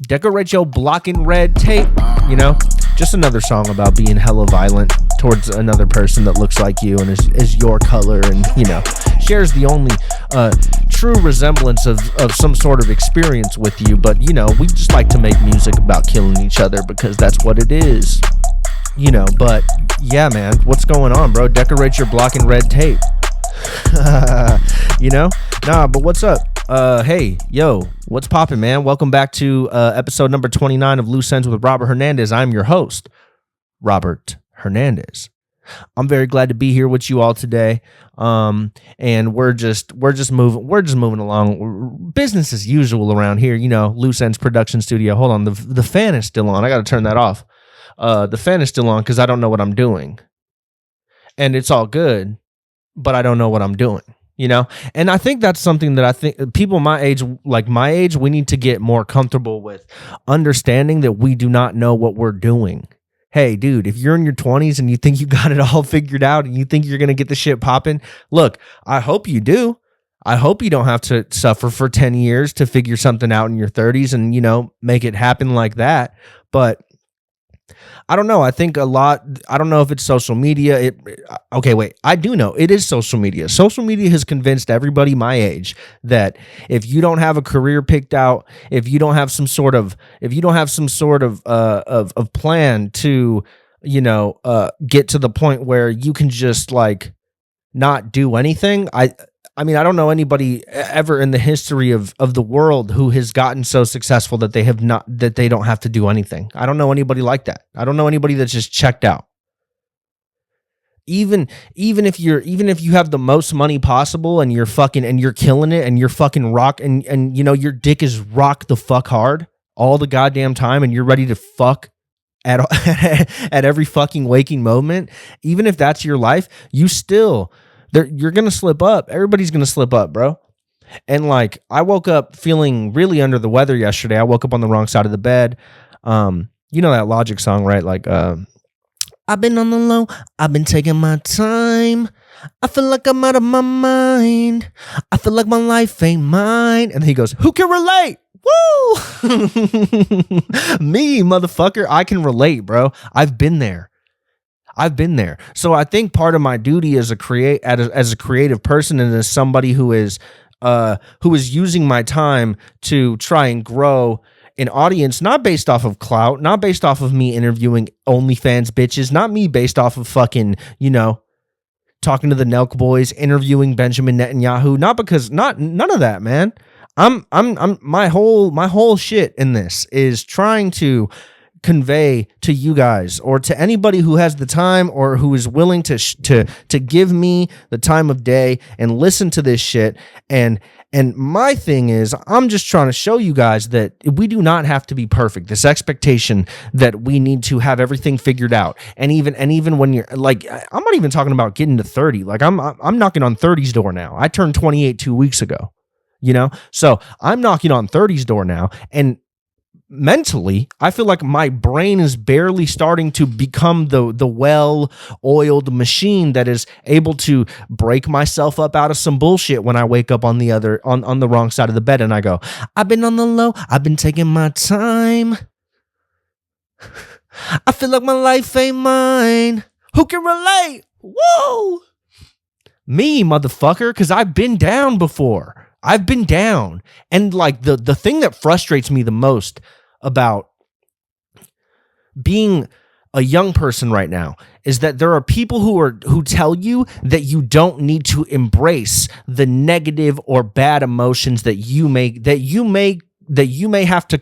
Decorate your block in red tape. You know, just another song about being hella violent towards another person that looks like you and is your color and, you know, shares the only true resemblance of some sort of experience with you. But, you know, we just like to make music about killing each other because that's what it is. You know, but yeah, man, what's going on, bro? Decorate your block in red tape. You know? Nah, but what's up? Hey, yo, what's poppin', man? Welcome back to episode number 29 of Loose Ends with Robert Hernandez. I'm your host, Robert Hernandez. I'm very glad to be here with you all today. And we're just moving along. Business as usual around here, you know, Loose Ends production studio. Hold on, the fan is still on. I got to turn that off. The fan is still on because I don't know what I'm doing. And it's all good, but I don't know what I'm doing. You know, and I think that's something that I think people my age, we need to get more comfortable with understanding that we do not know what we're doing. Hey, dude, if you're in your 20s and you think you got it all figured out and you think you're going to get the shit popping, look, I hope you do. I hope you don't have to suffer for 10 years to figure something out in your 30s and, you know, make it happen like that. But I don't know. I think a lot. I don't know if it's social media. Okay, wait. I do know it is social media. Social media has convinced everybody my age that if you don't have a career picked out, if you don't have some sort of plan to, you know, get to the point where you can just like not do anything. I mean, I don't know anybody ever in the history of the world who has gotten so successful that they don't have to do anything. I don't know anybody like that. I don't know anybody that's just checked out. Even if you have the most money possible and you're killing it and you're fucking rock and you know your dick is rock the fuck hard all the goddamn time and you're ready to fuck at every fucking waking moment, even if that's your life, you're going to slip up. Everybody's going to slip up, bro. And like, I woke up feeling really under the weather yesterday. I woke up on the wrong side of the bed. You know that Logic song, right? Like, I've been on the low. I've been taking my time. I feel like I'm out of my mind. I feel like my life ain't mine. And he goes, who can relate? Woo! Me, motherfucker. I can relate, bro. I've been there. So I think part of my duty as a creative person and as somebody who is using my time to try and grow an audience, not based off of clout, not based off of me interviewing OnlyFans bitches, not me based off of fucking, you know, talking to the Nelk boys, interviewing Benjamin Netanyahu, none of that, man. I'm my whole shit in this is trying to convey to you guys or to anybody who has the time or who is willing to give me the time of day and listen to this shit. And my thing is, I'm just trying to show you guys that we do not have to be perfect. This expectation that we need to have everything figured out. And even when you're like, I'm not even talking about getting to 30. Like I'm knocking on 30's door now. I turned 28 2 weeks ago, you know? So I'm knocking on 30's door now. And mentally, I feel like my brain is barely starting to become the well-oiled machine that is able to break myself up out of some bullshit when I wake up on the wrong side of the bed and I go, I've been on the low, I've been taking my time. I feel like my life ain't mine. Who can relate? Whoa! Me, motherfucker, because I've been down before. I've been down. And like the thing that frustrates me the most about being a young person right now is that there are people who tell you that you don't need to embrace the negative or bad emotions that you may have to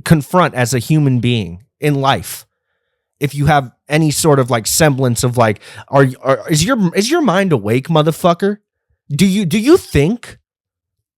confront as a human being in life. If you have any sort of like semblance of like, is your mind awake, motherfucker? Do you think?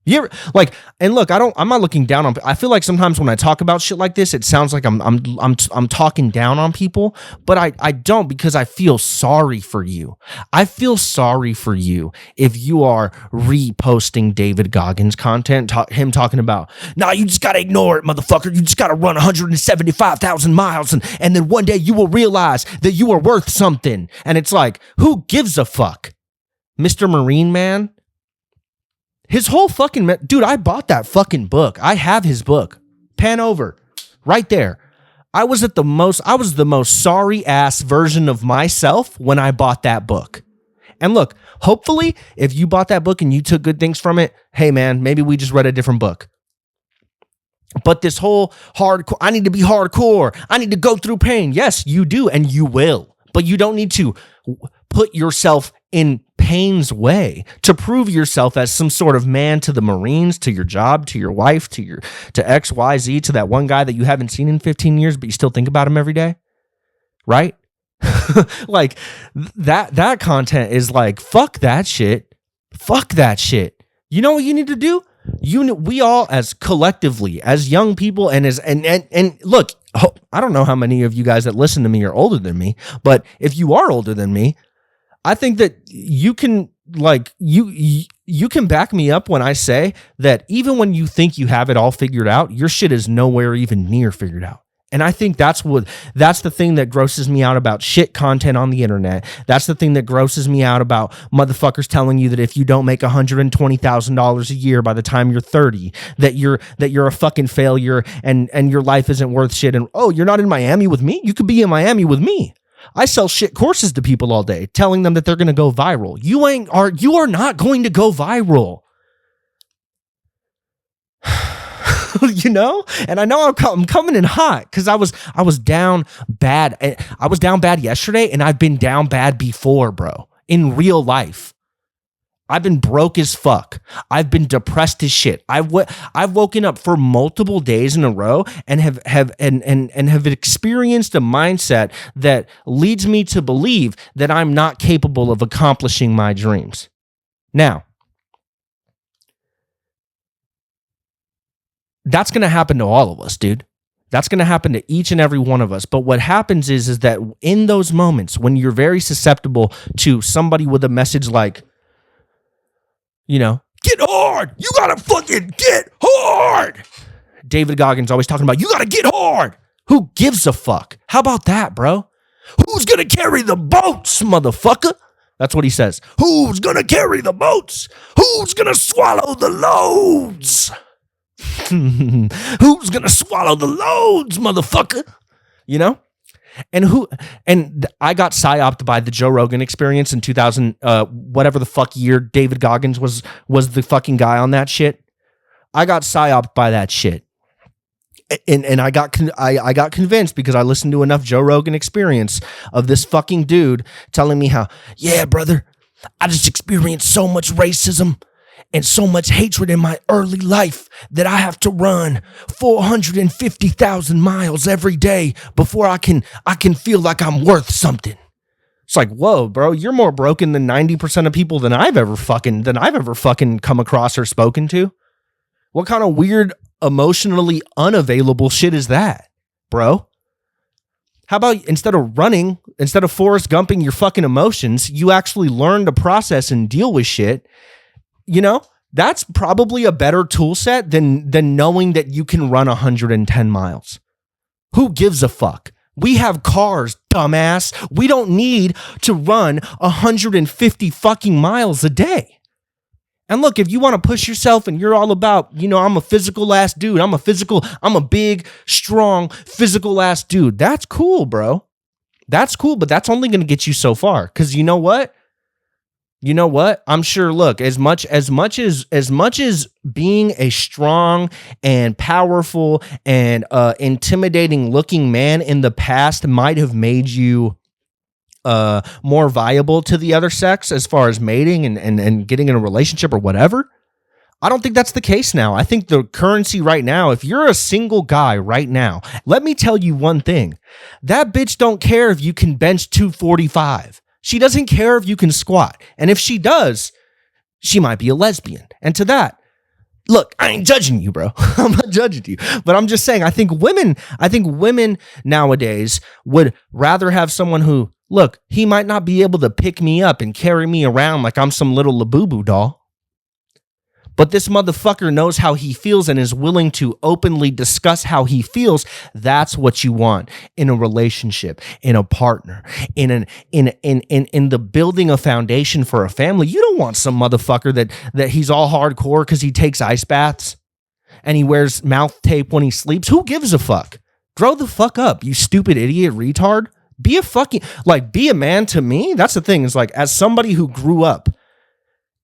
You're like, and look, I'm not looking down on. I feel like sometimes when I talk about shit like this, it sounds like I'm talking down on people, but I don't, because I feel sorry for you. I feel sorry for you if you are reposting David Goggins content, him talking about, nah, you just gotta ignore it, motherfucker. You just gotta run 175,000 miles, and then one day you will realize that you are worth something. And it's like, who gives a fuck, Mr. Marine Man? His whole fucking... Dude, I bought that fucking book. I have his book. Pan over. right there. I was the most sorry ass version of myself when I bought that book. And look, hopefully, if you bought that book and you took good things from it, hey man, maybe we just read a different book. But this whole hardcore, I need to be hardcore, I need to go through pain. Yes, you do, and you will. But you don't need to put yourself in pain's way to prove yourself as some sort of man to the Marines, to your job, to your wife, to X, Y, Z, to that one guy that you haven't seen in 15 years, but you still think about him every day. Right? Like that content is like, fuck that shit. Fuck that shit. You know what you need to do? We all, as collectively, as young people, and look, I don't know how many of you guys that listen to me are older than me, but if you are older than me, I think that you can, like, you can back me up when I say that even when you think you have it all figured out, your shit is nowhere even near figured out. And I think that's the thing that grosses me out about shit content on the internet. That's the thing that grosses me out about motherfuckers telling you that if you don't make $120,000 a year by the time you're 30, that you're a fucking failure and your life isn't worth shit. And oh, you're not in Miami with me? You could be in Miami with me. I sell shit courses to people all day, telling them that they're going to go viral. You are not going to go viral. You know? And I know I'm coming in hot because I was down bad. I was down bad yesterday, and I've been down bad before, bro. In real life. I've been broke as fuck. I've been depressed as shit. I've woken up for multiple days in a row and have experienced a mindset that leads me to believe that I'm not capable of accomplishing my dreams. Now, that's going to happen to all of us, dude. That's going to happen to each and every one of us. But what happens is that in those moments when you're very susceptible to somebody with a message like, you know, get hard. You got to fucking get hard. David Goggins always talking about, you got to get hard. Who gives a fuck? How about that, bro? Who's going to carry the boats, motherfucker? That's what he says. Who's going to carry the boats? Who's going to swallow the loads? Who's gonna swallow the loads, motherfucker? You know? And I got psyoped by the Joe Rogan Experience in 2000 whatever the fuck year David Goggins was the fucking guy on that shit. I got psyoped by that shit. And I got convinced because I listened to enough Joe Rogan Experience of this fucking dude telling me how, yeah, brother, I just experienced so much racism and so much hatred in my early life that I have to run 450,000 miles every day before I can feel like I'm worth something. It's like, whoa, bro, you're more broken than 90% of people than I've ever fucking come across or spoken to. What kind of weird, emotionally unavailable shit is that, bro? How about instead of Forrest Gumping your fucking emotions, you actually learn to process and deal with shit? You know, that's probably a better tool set than knowing that you can run 110 miles. Who gives a fuck? We have cars, dumbass. We don't need to run 150 fucking miles a day. And look, if you want to push yourself and you're all about, you know, I'm a physical ass dude. I'm a big, strong, physical ass dude. That's cool, bro. That's cool, but that's only going to get you so far. Because you know what? I'm sure, look, as much as being a strong and powerful and intimidating looking man in the past might have made you more viable to the other sex as far as mating and getting in a relationship or whatever, I don't think that's the case now. I think the currency right now, if you're a single guy right now, let me tell you one thing. That bitch don't care if you can bench 245. She doesn't care if you can squat. And if she does, she might be a lesbian. And to that, look, I ain't judging you, bro. I'm not judging you. But I'm just saying, I think women nowadays would rather have someone who, look, he might not be able to pick me up and carry me around like I'm some little Labubu doll. But this motherfucker knows how he feels and is willing to openly discuss how he feels. That's what you want in a relationship, in a partner, in the building a foundation for a family. You don't want some motherfucker that he's all hardcore because he takes ice baths and he wears mouth tape when he sleeps. Who gives a fuck? Grow the fuck up, you stupid idiot retard. Be a fucking, like, be a man to me. That's the thing, is like, as somebody who grew up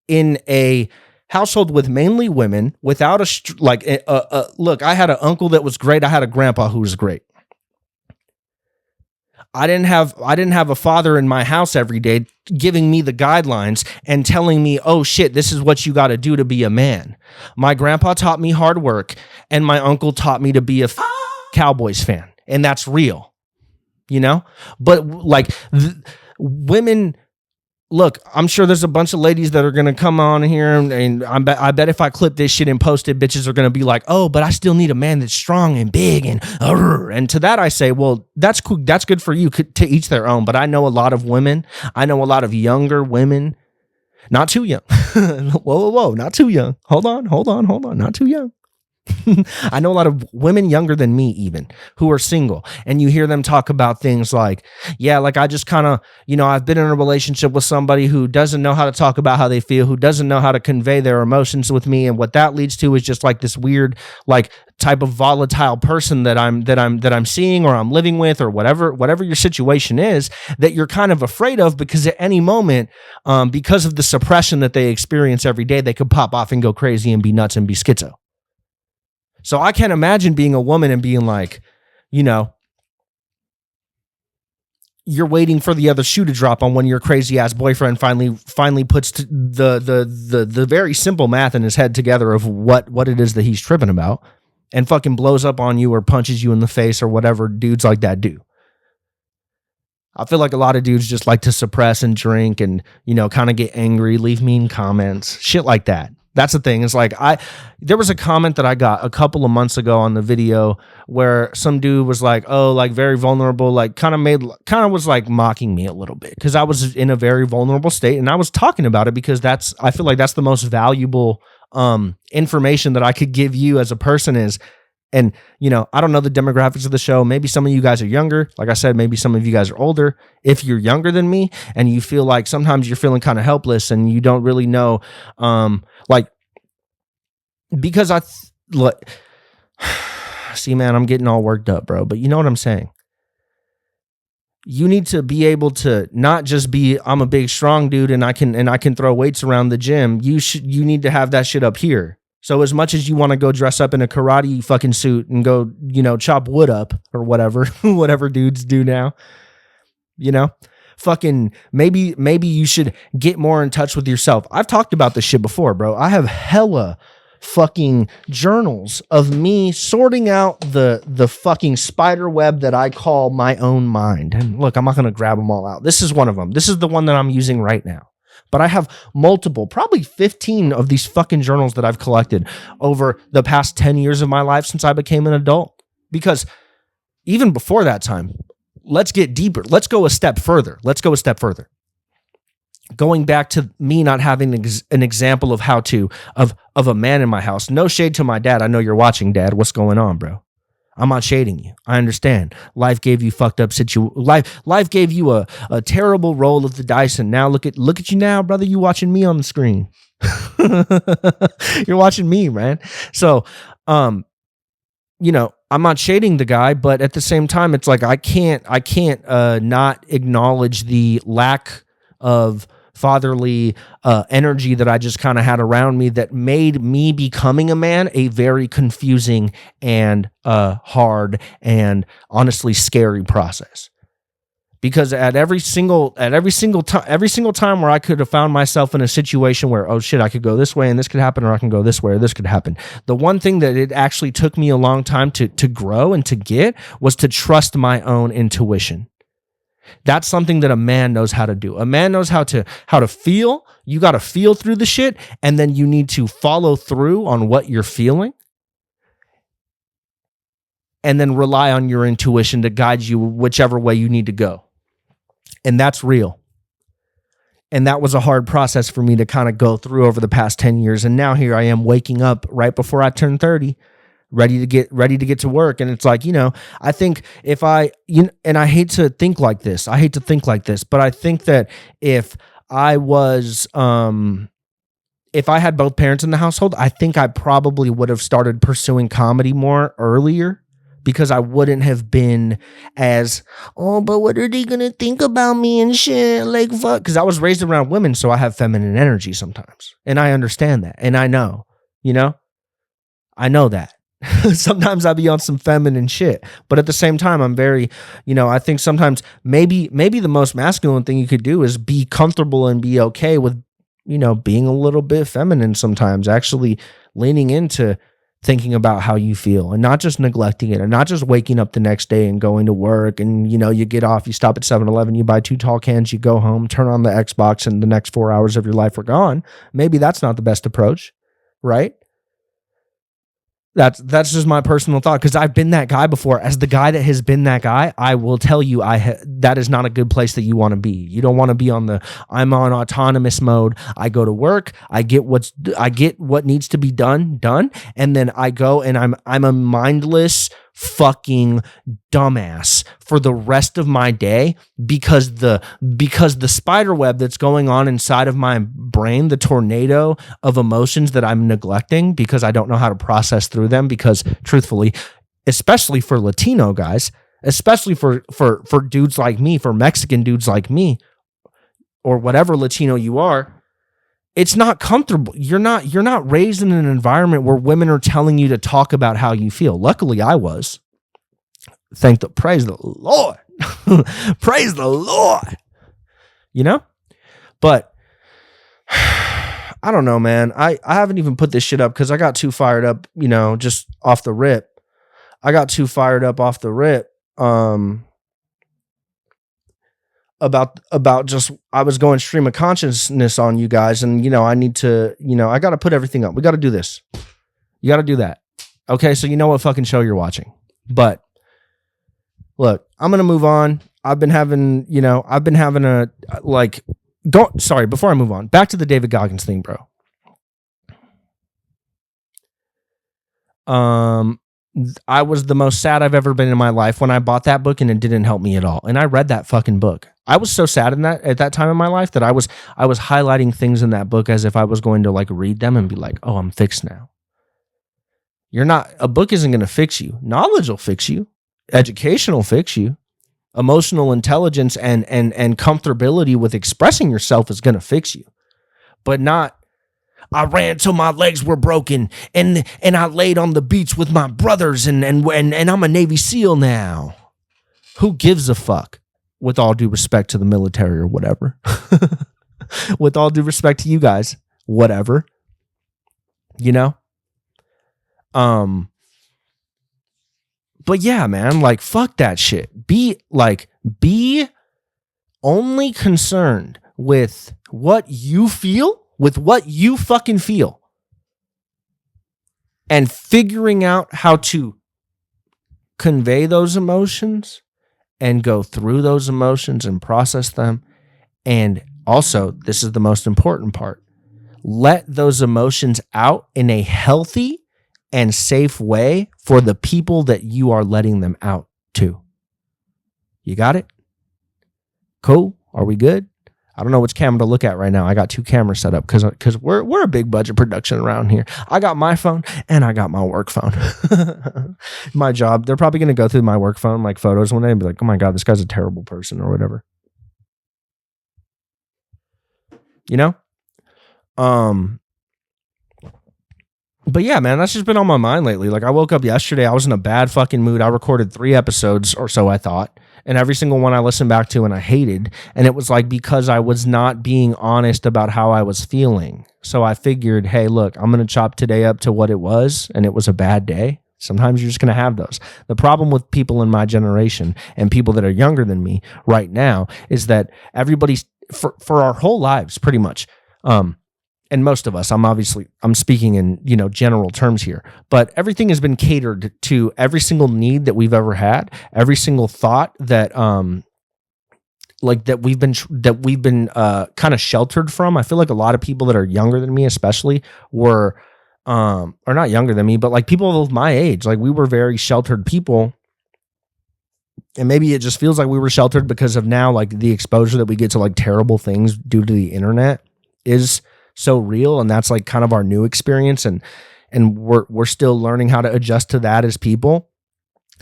in a household with mainly women, without look, I had an uncle that was great. I had a grandpa who was great. I didn't have a father in my house every day giving me the guidelines and telling me, oh shit, this is what you got to do to be a man. My grandpa taught me hard work, and my uncle taught me to be a Cowboys fan. And that's real, you know? But like women, look, I'm sure there's a bunch of ladies that are going to come on here, and I bet if I clip this shit and post it, bitches are going to be like, oh, but I still need a man that's strong and big. And to that I say, well, that's cool. That's good for you, to each their own. But I know a lot of women. I know a lot of younger women, not too young. Whoa, not too young. Hold on. Not too young. I know a lot of women younger than me even who are single, and you hear them talk about things like, yeah, like I just kind of, I've been in a relationship with somebody who doesn't know how to talk about how they feel, who doesn't know how to convey their emotions with me, and what that leads to is just like this weird like type of volatile person that I'm seeing or I'm living with, or whatever your situation is, that you're kind of afraid of, because at any moment, because of the suppression that they experience every day, they could pop off and go crazy and be nuts and be schizo. So I can't imagine being a woman and being like, you're waiting for the other shoe to drop on when your crazy ass boyfriend finally puts the very simple math in his head together of what it is that he's tripping about, and fucking blows up on you or punches you in the face or whatever dudes like that do. I feel like a lot of dudes just like to suppress and drink and, kind of get angry, leave mean comments, shit like that. That's the thing. It's like there was a comment that I got a couple of months ago on the video where some dude was like, oh, like very vulnerable, like kind of was like mocking me a little bit because I was in a very vulnerable state, and I was talking about it because I feel like that's the most valuable information that I could give you as a person is. And, I don't know the demographics of the show. Maybe some of you guys are younger. Like I said, maybe some of you guys are older. If you're younger than me and you feel like sometimes you're feeling kind of helpless and you don't really know, because see, man, I'm getting all worked up, bro. But you know what I'm saying? You need to be able to not just be, I'm a big, strong dude and I can throw weights around the gym. You need to have that shit up here. So as much as you want to go dress up in a karate fucking suit and go, chop wood up or whatever, whatever dudes do now, fucking maybe you should get more in touch with yourself. I've talked about this shit before, bro. I have hella fucking journals of me sorting out the fucking spider web that I call my own mind. And look, I'm not going to grab them all out. This is one of them. This is the one that I'm using right now. But I have multiple, probably 15 of these fucking journals that I've collected over the past 10 years of my life since I became an adult. Because even before that time, let's get deeper. Let's go a step further. Going back to me not having an example of of a man in my house. No shade to my dad. I know you're watching, Dad. What's going on, bro? I'm not shading you. I understand. Life gave you fucked up life gave you a terrible roll of the dice, and now look at you now, brother. You watching me on the screen. You're watching me, man. So, I'm not shading the guy, but at the same time, it's like I can't not acknowledge the lack of fatherly energy that I just kind of had around me that made me becoming a man a very confusing and hard and honestly scary process. Because at every single time where I could have found myself in a situation where, oh shit, I could go this way and this could happen, or I can go this way or this could happen. The one thing that it actually took me a long time to grow and to get was to trust my own intuition. That's something that a man knows how to do. A man knows how to feel. You got to feel through the shit, and then you need to follow through on what you're feeling, and then rely on your intuition to guide you whichever way you need to go. And that's real. And that was a hard process for me to kind of go through over the past 10 years. And now here I am waking up right before I turn 30. Ready to get to work. And it's like, I think if and I hate to think like this, but I think that if I was, if I had both parents in the household, I think I probably would have started pursuing comedy more earlier, because I wouldn't have been as, oh, but what are they going to think about me and shit? Like, fuck. Because I was raised around women, so I have feminine energy sometimes. And I understand that. And I know, I know that. Sometimes I be on some feminine shit. But at the same time, I'm very, I think sometimes maybe the most masculine thing you could do is be comfortable and be okay with, being a little bit feminine sometimes, actually leaning into thinking about how you feel and not just neglecting it and not just waking up the next day and going to work and, you get off, you stop at 7-Eleven, you buy 2 tall cans, you go home, turn on the Xbox, and the next 4 hours of your life are gone. Maybe that's not the best approach, right? That's just my personal thought, because I've been that guy before. As the guy that has been that guy, I will tell you that is not a good place that you want to be. You don't want to be on I'm on autonomous mode. I go to work, I get what needs to be done, and then I go and I'm a mindless fucking dumbass for the rest of my day because the spider web that's going on inside of my brain, the tornado of emotions that I'm neglecting because I don't know how to process through them, because truthfully, especially for Latino guys, especially for dudes like me, for Mexican dudes like me, or whatever Latino you are, it's not comfortable. You're not raised in an environment where women are telling you to talk about how you feel. Luckily, I was. Praise the Lord. Praise the Lord. But I don't know, man. I haven't even put this shit up because I got too fired up, just off the rip. About just, I was going stream of consciousness on you guys, and I need to, I got to put everything up. We got to do this. You got to do that. Okay, so you know what fucking show you're watching. But look, I'm going to move on. I've been having before I move on, back to the David Goggins thing, bro. I was the most sad I've ever been in my life when I bought that book, and it didn't help me at all. And I read that fucking book. I was so sad at that time in my life that I was highlighting things in that book as if I was going to read them and be like, oh, I'm fixed now. A book isn't going to fix you. Knowledge will fix you. Education will fix you. Emotional intelligence and comfortability with expressing yourself is going to fix you. But not, I ran till my legs were broken and I laid on the beach with my brothers and I'm a Navy SEAL now. Who gives a fuck? With all due respect to the military or whatever. With all due respect to you guys, whatever. But yeah, man, fuck that shit. Be only concerned with what you feel, with what you fucking feel, and figuring out how to convey those emotions and go through those emotions and process them. And also, this is the most important part, let those emotions out in a healthy and safe way for the people that you are letting them out to. You got it? Cool? Are we good? I don't know which camera to look at right now. I got 2 cameras set up because we're a big budget production around here. I got my phone and I got my work phone. My job, they're probably going to go through my work phone, photos one day, and be like, oh my God, this guy's a terrible person or whatever. But yeah, man, that's just been on my mind lately. I woke up yesterday, I was in a bad fucking mood. I recorded 3 episodes or so, I thought, and every single one I listened back to and I hated. And it was because I was not being honest about how I was feeling. So I figured, hey, look, I'm going to chop today up to what it was, and it was a bad day. Sometimes you're just going to have those. The problem with people in my generation and people that are younger than me right now is that everybody's, for our whole lives, pretty much, and most of us, I'm speaking in, general terms here, but everything has been catered to every single need that we've ever had, every single thought that, that we've been kind of sheltered from. I feel like a lot of people that are younger than me, especially, were, or not younger than me, but people of my age, we were very sheltered people. And maybe it just feels like we were sheltered because of now, the exposure that we get to terrible things due to the internet is so real, and that's kind of our new experience, and we're still learning how to adjust to that as people.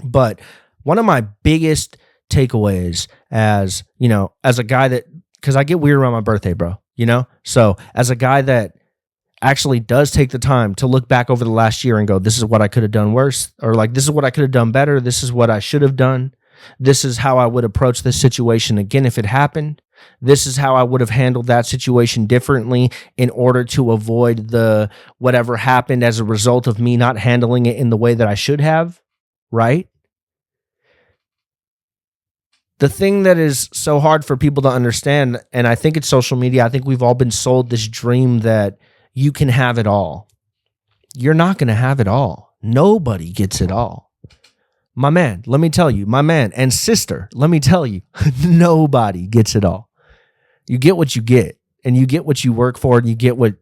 But one of my biggest takeaways as, as a guy that, because I get weird around my birthday, bro, So as a guy that actually does take the time to look back over the last year and go, this is what I could have done worse, or like, this is what I could have done better. This is what I should have done. This is how I would approach this situation again if it happened. This is how I would have handled that situation differently in order to avoid the whatever happened as a result of me not handling it in the way that I should have, right? The thing that is so hard for people to understand, and I think it's social media, I think we've all been sold this dream that you can have it all. You're not going to have it all. Nobody gets it all. My man, let me tell you, my man and sister, let me tell you, nobody gets it all. You get what you get, and you get what you work for, and you get what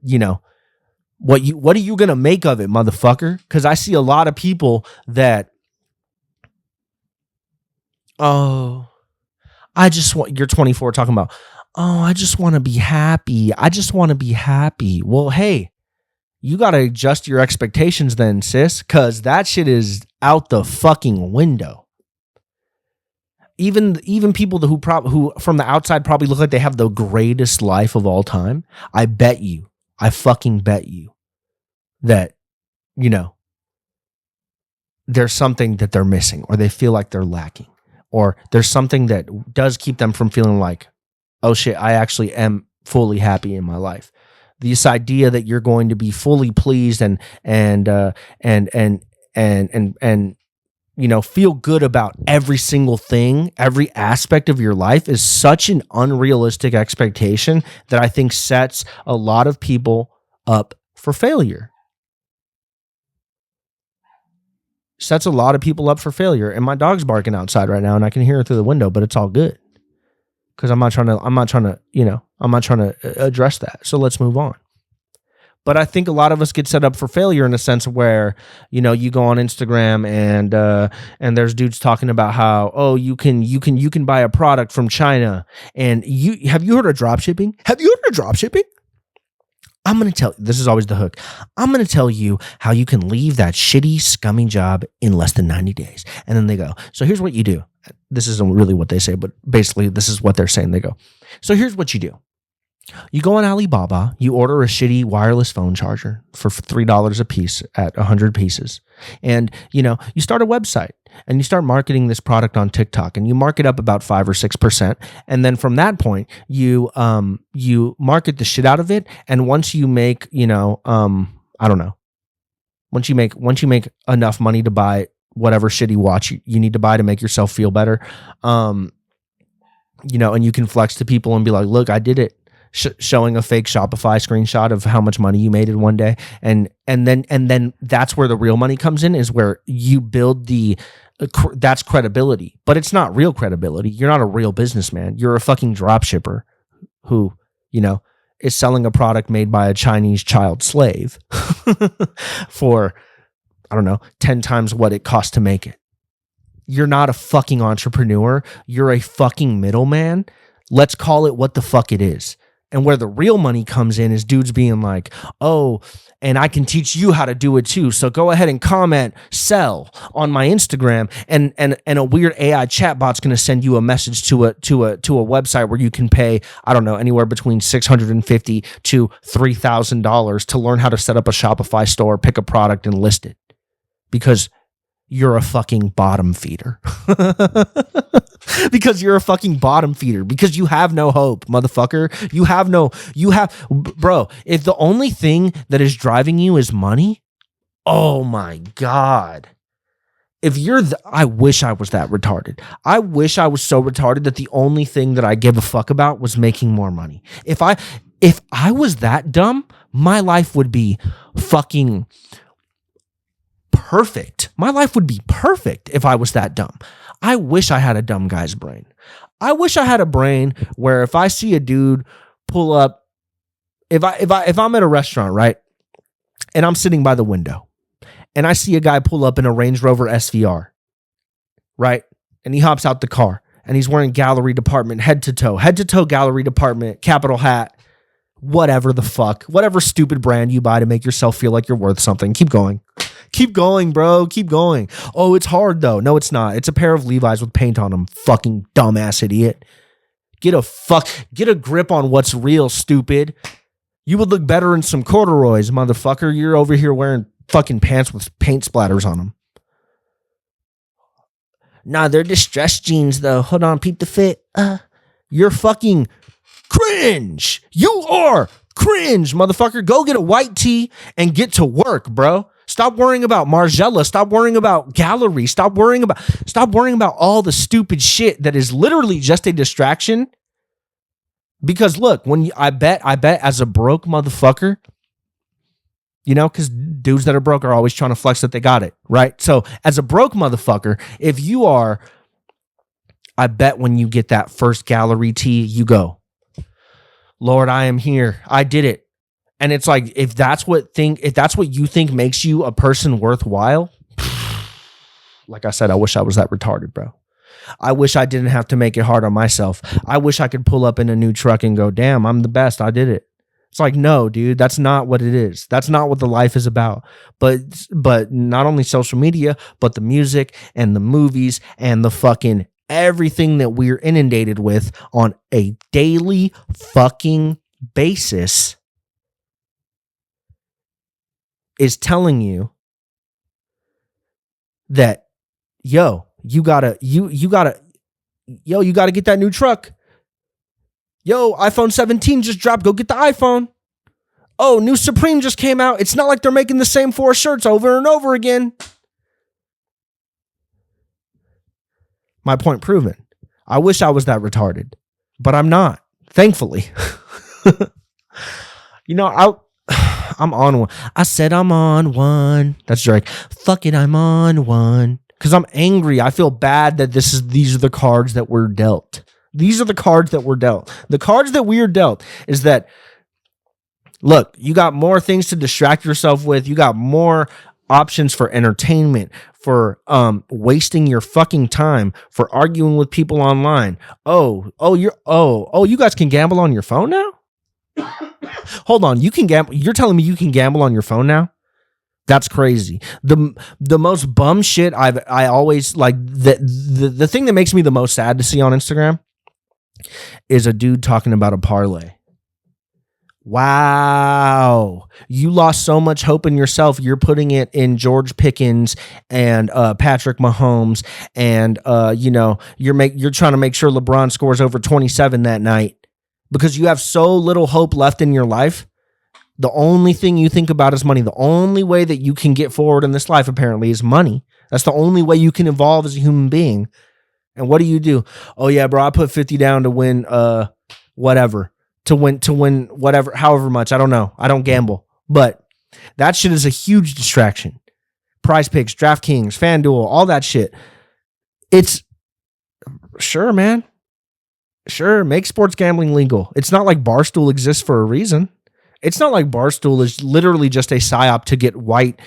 are you going to make of it, motherfucker? Because I see a lot of people that, you're 24 talking about, I just want to be happy. I just want to be happy. Well, hey, you got to adjust your expectations then, sis, because that shit is out the fucking window. Even people who from the outside probably look like they have the greatest life of all time. I fucking bet you that, there's something that they're missing, or they feel like they're lacking, or there's something that does keep them from feeling like, oh shit, I actually am fully happy in my life. This idea that you're going to be fully pleased and feel good about every single thing, every aspect of your life is such an unrealistic expectation that I think sets a lot of people up for failure. And my dog's barking outside right now, and I can hear it through the window, but it's all good. Because I'm not trying to address that. So let's move on. But I think a lot of us get set up for failure in a sense where, you go on Instagram and there's dudes talking about how, you can buy a product from China, and have you heard of drop shipping? I'm going to tell you, this is always the hook. I'm going to tell you how you can leave that shitty, scummy job in less than 90 days. And then they go, so here's what you do. This isn't really what they say, but basically this is what they're saying. They go, so here's what you do. You go on Alibaba, you order a shitty wireless phone charger for $3 a piece at 100 pieces. And, you start a website and you start marketing this product on TikTok, and you mark it up about 5 or 6%. And then from that point, you market the shit out of it. And once you make, once you make enough money to buy whatever shitty watch you need to buy to make yourself feel better, and you can flex to people and be like, look, I did it. Showing a fake Shopify screenshot of how much money you made in one day. And then that's where the real money comes in, is where you build that's credibility, but it's not real credibility. You're not a real businessman. You're a fucking drop shipper who, is selling a product made by a Chinese child slave for, 10 times what it costs to make it. You're not a fucking entrepreneur. You're a fucking middleman. Let's call it what the fuck it is. And where the real money comes in is dudes being like, oh, and I can teach you how to do it too. So go ahead and comment, sell on my Instagram, and a weird AI chatbot's going to send you a message to a website where you can pay, anywhere between $650 to $3,000 to learn how to set up a Shopify store, pick a product, and list it. Because you're a fucking bottom feeder. Because you're a fucking bottom feeder. Because you have no hope, motherfucker. Bro, if the only thing that is driving you is money, oh my God. I wish I was that retarded. I wish I was so retarded that the only thing that I give a fuck about was making more money. If I was that dumb, my life would be fucking perfect. My life would be perfect if I was that dumb. I wish I had a dumb guy's brain. I wish I had a brain where if I see a dude pull up, if I'm at a restaurant, right, and I'm sitting by the window, and I see a guy pull up in a Range Rover SVR, right, and he hops out the car, and he's wearing gallery department, head to toe gallery department, Capital hat, whatever the fuck, whatever stupid brand you buy to make yourself feel like you're worth something. Keep going. Keep going, bro. Keep going. Oh, it's hard though. No, it's not. It's a pair of Levi's with paint on them. Fucking dumbass idiot. Get a grip on what's real, stupid. You would look better in some corduroys, motherfucker. You're over here wearing fucking pants with paint splatters on them. Nah, they're distressed jeans though. Hold on, peep the fit. You're fucking cringe. You are cringe, motherfucker. Go get a white tee and get to work, bro. Stop worrying about Margiela. Stop worrying about gallery. Stop worrying about all the stupid shit that is literally just a distraction. Because look, I bet as a broke motherfucker, you know, because dudes that are broke are always trying to flex that they got it, right? So as a broke motherfucker, if you are, I bet when you get that first gallery tee, you go, Lord, I am here. I did it. And it's like, if that's what you think makes you a person worthwhile, like I said, I wish I was that retarded, bro. I wish I didn't have to make it hard on myself. I wish I could pull up in a new truck and go, damn, I'm the best. I did it. It's like, no, dude, that's not what it is. That's not what the life is about. But not only social media, but the music and the movies and the fucking everything that we're inundated with on a daily fucking basis is telling you that, you gotta get that new truck. Yo, iPhone 17 just dropped. Go get the iPhone. Oh, new Supreme just came out. It's not like they're making the same 4 shirts over and over again. My point proven. I wish I was that retarded, but I'm not, thankfully. You know, I'm on one. I said I'm on one. That's Drake. Fuck it, I'm on one. Because I'm angry. I feel bad that these are the cards that we're dealt. These are the cards that we're dealt. The cards that we are dealt is that, look, you got more things to distract yourself with. You got more options for entertainment, for wasting your fucking time, for arguing with people online. You guys can gamble on your phone now? Hold on, you can gamble. You're telling me you can gamble on your phone now? That's crazy. The most bum shit I always like, the thing that makes me the most sad to see on Instagram is a dude talking about a parlay. Wow. You lost so much hope in yourself. You're putting it in George Pickens and Patrick Mahomes, and you're trying to make sure LeBron scores over 27 that night because you have so little hope left in your life. The only thing you think about is money. The only way that you can get forward in this life, apparently, is money. That's the only way you can evolve as a human being. And what do? Oh, yeah, bro, I put 50 down to win whatever. To win whatever, however much. I don't know. I don't gamble. But that shit is a huge distraction. Prize Picks, DraftKings, FanDuel, all that shit. It's, sure, man. Sure, make sports gambling legal. It's not like Barstool exists for a reason. It's not like Barstool is literally just a psyop to get white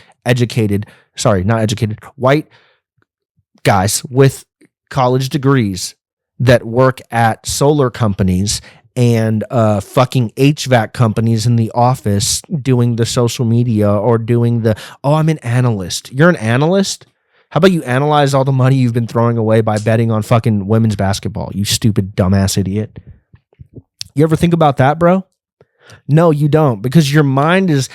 guys with college degrees that work at solar companies and fucking HVAC companies in the office doing the social media or doing I'm an analyst. You're an analyst? How about you analyze all the money you've been throwing away by betting on fucking women's basketball, you stupid dumbass idiot? You ever think about that, bro? No, you don't, because your mind is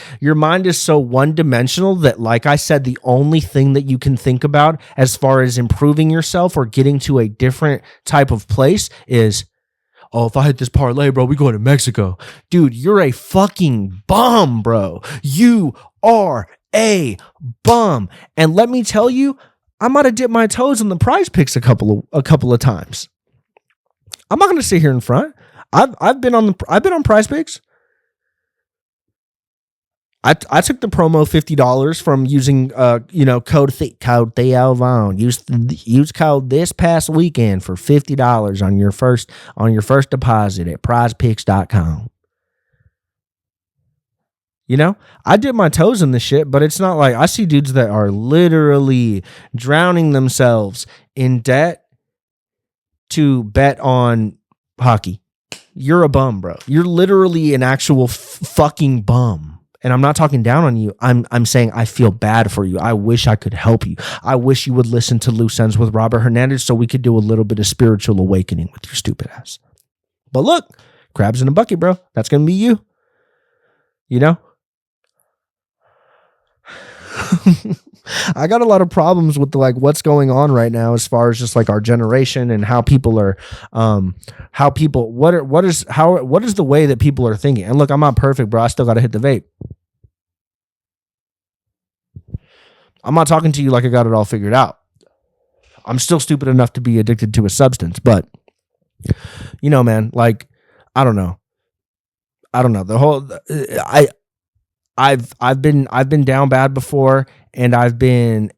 so one-dimensional that, like I said, the only thing that you can think about as far as improving yourself or getting to a different type of place is, oh, if I hit this parlay, bro, we going to Mexico. Dude, you're a fucking bum, bro. You are a bum. And let me tell you, I might have dipped my toes in the Prize Picks a couple of times. I'm not going to sit here in front. I've been on Prize Picks. I took the promo $50 from using code Theo Vaughn. Use code this past weekend for $50 on your first deposit at prizepicks.com. You know, I dip my toes in this shit, but it's not like I see dudes that are literally drowning themselves in debt to bet on hockey. You're a bum, bro. You're literally an actual fucking bum. And I'm not talking down on you. I'm saying I feel bad for you. I wish I could help you. I wish you would listen to Loose Ends with Robert Hernandez so we could do a little bit of spiritual awakening with your stupid ass. But look, crabs in a bucket, bro. That's going to be you. You know? I got a lot of problems with like what's going on right now as far as just like our generation and how people are what is the way that people are thinking. And look, I'm not perfect, bro. I still got to hit the vape. I'm not talking to you like I got it all figured out. I'm still stupid enough to be addicted to a substance, but you know, man, like I don't know. The whole I've been down bad before, and I've been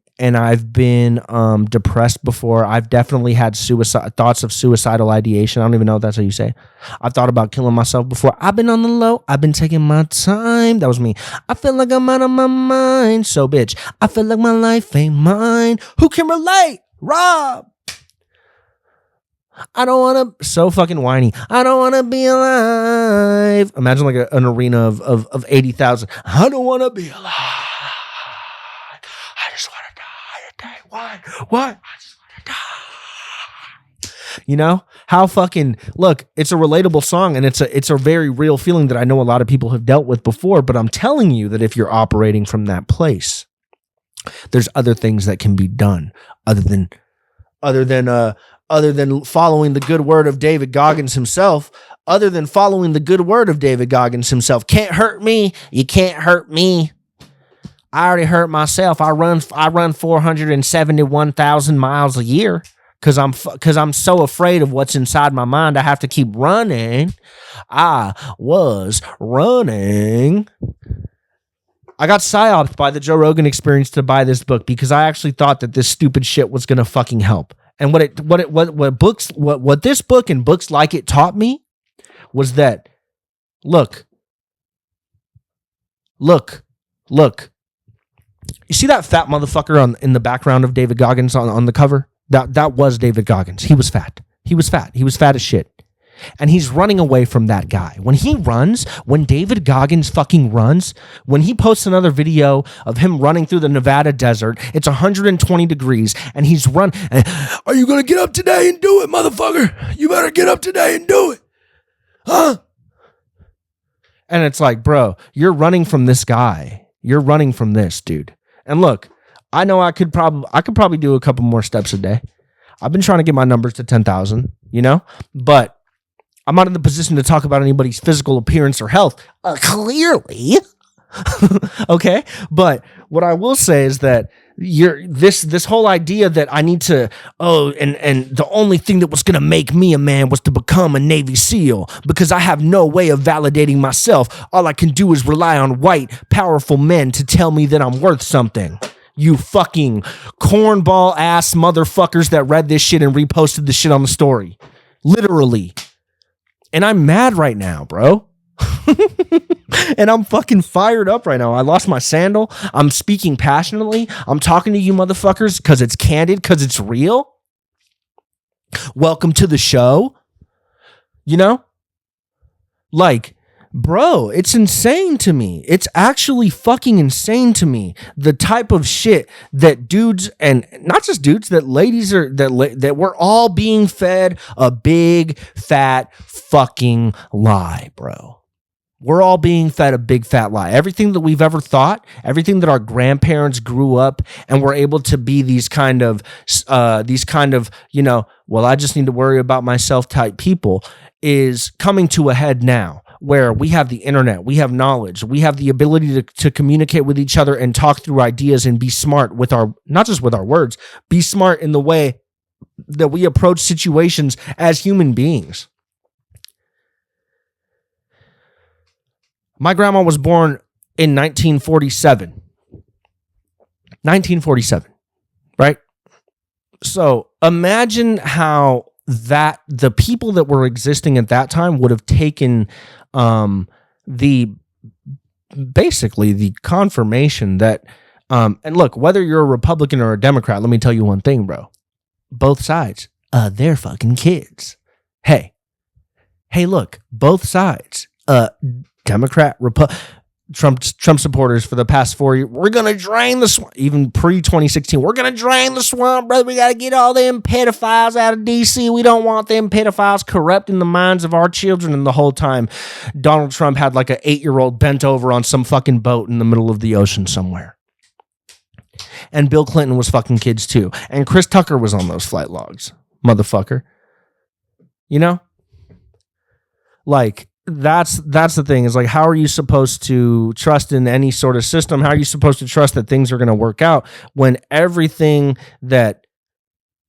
depressed before. I've definitely had thoughts of suicidal ideation. I don't even know if that's how you say. I've thought about killing myself before. I've been on the low. I've been taking my time. That was me. I feel like I'm out of my mind. So bitch, I feel like my life ain't mine. Who can relate? Rob. I don't want to, so fucking whiny. I don't want to be alive. Imagine like an arena of 80,000. I don't want to be alive. I just want to die today. What? I just want to die. You know how fucking, look, it's a relatable song, and it's a very real feeling that I know a lot of people have dealt with before, but I'm telling you that if you're operating from that place, there's other things that can be done other than following the good word of David Goggins himself. Can't hurt me. You can't hurt me. I already hurt myself. I run 471,000 miles a year because I'm so afraid of what's inside my mind. I have to keep running. I was running. I got psyoped by the Joe Rogan Experience to buy this book because I actually thought that this stupid shit was gonna fucking help. And what this book and books like it taught me was that look. You see that fat motherfucker in the background of David Goggins on the cover? That was David Goggins. He was fat. He was fat as shit. And he's running away from that guy. When David Goggins fucking runs, when he posts another video of him running through the Nevada desert, it's 120 degrees, and he's run. Are you going to get up today and do it, motherfucker? You better get up today and do it. Huh? And it's like, bro, you're running from this guy. You're running from this, dude. And look, I know I could probably do a couple more steps a day. I've been trying to get my numbers to 10,000, you know? But I'm not in the position to talk about anybody's physical appearance or health, clearly. Okay? But what I will say is that this whole idea that I need to, and the only thing that was going to make me a man was to become a Navy SEAL because I have no way of validating myself. All I can do is rely on white, powerful men to tell me that I'm worth something. You fucking cornball ass motherfuckers that read this shit and reposted the shit on the story. Literally. And I'm mad right now, bro. And I'm fucking fired up right now. I lost my sandal. I'm speaking passionately. I'm talking to you motherfuckers because it's candid, because it's real. Welcome to the show. You know? Like, bro, it's insane to me. It's actually fucking insane to me. The type of shit that dudes, and not just dudes, that ladies are, that we're all being fed a big fat fucking lie, bro. We're all being fed a big fat lie. Everything that we've ever thought, everything that our grandparents grew up and were able to be these kind of, you know, well, I just need to worry about myself type people is coming to a head now, where we have the internet, we have knowledge, we have the ability to communicate with each other and talk through ideas and be smart with our, not just with our words, be smart in the way that we approach situations as human beings. My grandma was born in 1947. 1947, right? So imagine how that the people that were existing at that time would have taken basically the confirmation that, and look, whether you're a Republican or a Democrat, let me tell you one thing, bro. Both sides, they're fucking kids. Hey, look, both sides, Democrat, Trump supporters for the past 4 years. We're gonna drain the swamp. Even pre-2016, we're gonna drain the swamp, brother. We gotta get all them pedophiles out of DC. We don't want them pedophiles corrupting the minds of our children. And the whole time, Donald Trump had like an 8-year-old bent over on some fucking boat in the middle of the ocean somewhere. And Bill Clinton was fucking kids too. And Chris Tucker was on those flight logs, motherfucker. You know, like. That's the thing, is like, how are you supposed to trust in any sort of system? How are you supposed to trust that things are going to work out when everything that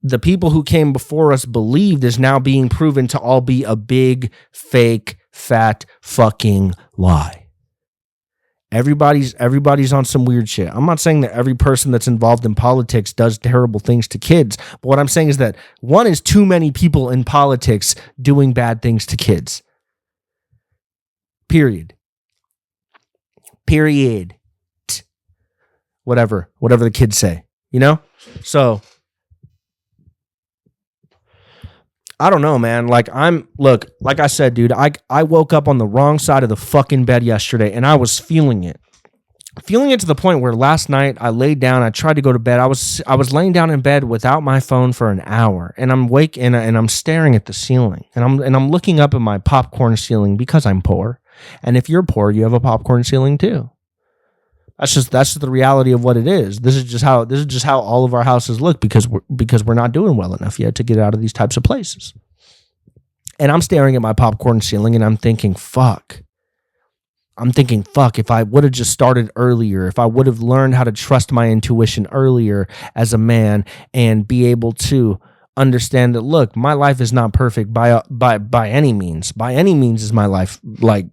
the people who came before us believed is now being proven to all be a big, fake, fat fucking lie? Everybody's on some weird shit. I'm not saying that every person that's involved in politics does terrible things to kids, but what I'm saying is that one is too many people in politics doing bad things to kids. Period. Whatever the kids say, you know? So I don't know, man. Like I said, dude, I woke up on the wrong side of the fucking bed yesterday, and I was feeling it to the point where last night I laid down, I tried to go to bed. I was laying down in bed without my phone for an hour, and I'm awake and I'm staring at the ceiling, and I'm looking up at my popcorn ceiling because I'm poor. And if you're poor, you have a popcorn ceiling too. That's just the reality of what it is. This is just how all of our houses look because we're not doing well enough yet to get out of these types of places. And I'm staring at my popcorn ceiling and I'm thinking, fuck, if I would have just started earlier, if I would have learned how to trust my intuition earlier as a man and be able to understand that, look, my life is not perfect by any means. By any means is my life my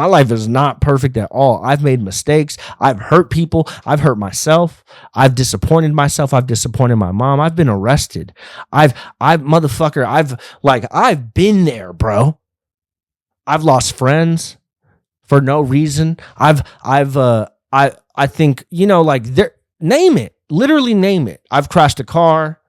life is not perfect at all. I've made mistakes. I've hurt people. I've hurt myself. I've disappointed myself. I've disappointed my mom. I've been arrested. I've been there, bro. I've lost friends for no reason. I think, you know, like, name it, literally name it. I've crashed a car.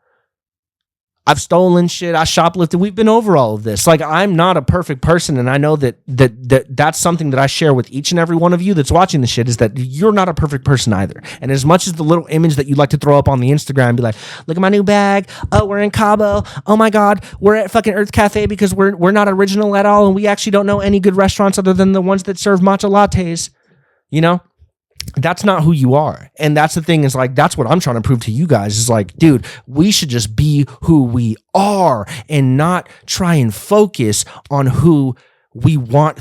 I've stolen shit. I shoplifted. We've been over all of this. Like, I'm not a perfect person, and I know that's something that I share with each and every one of you that's watching the shit, is that you're not a perfect person either. And as much as the little image that you like to throw up on the Instagram and be like, look at my new bag. Oh, we're in Cabo. Oh my God, we're at fucking Earth Cafe because we're not original at all, and we actually don't know any good restaurants other than the ones that serve matcha lattes. You know? That's not who you are. And that's the thing, is like, that's what I'm trying to prove to you guys, is like, dude, we should just be who we are and not try and focus on who we want